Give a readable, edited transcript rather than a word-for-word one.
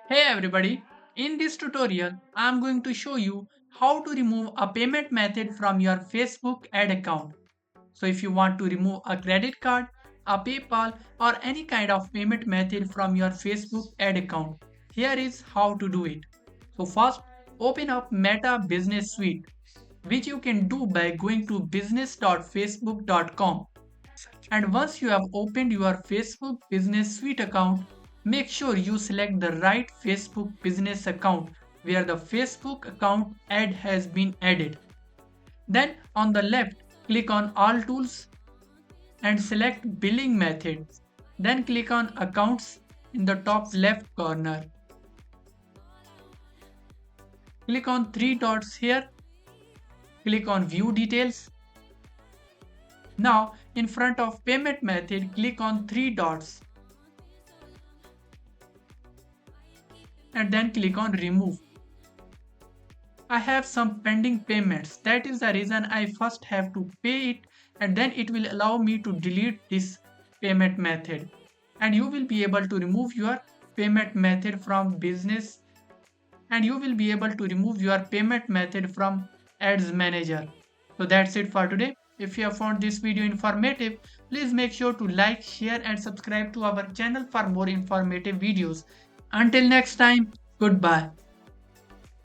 Hey everybody, in this tutorial I am going to show you how to remove a payment method from your Facebook ad account. So if you want to remove a credit card, a PayPal or any kind of payment method from your Facebook ad account, here is how to do it. So first open up Meta Business Suite, which you can do by going to business.facebook.com. And once you have opened your Facebook Business Suite account, make sure you select the right Facebook Business account where the Facebook account ad has been added. Then on the left, click on All Tools and select Billing Method. Then click on Accounts in the top left corner. Click on three dots here. Click on View Details. Now in front of Payment Method, click on three dots and then click on Remove. I have some pending payments. That is the reason I first have to pay it, and then it will allow me to delete this payment method. And you will be able to remove your payment method from business, and you will be able to remove your payment method from ads manager. So that's it for today. If you have found this video informative, please make sure to like, share and subscribe to our channel for more informative videos. Until next time, goodbye.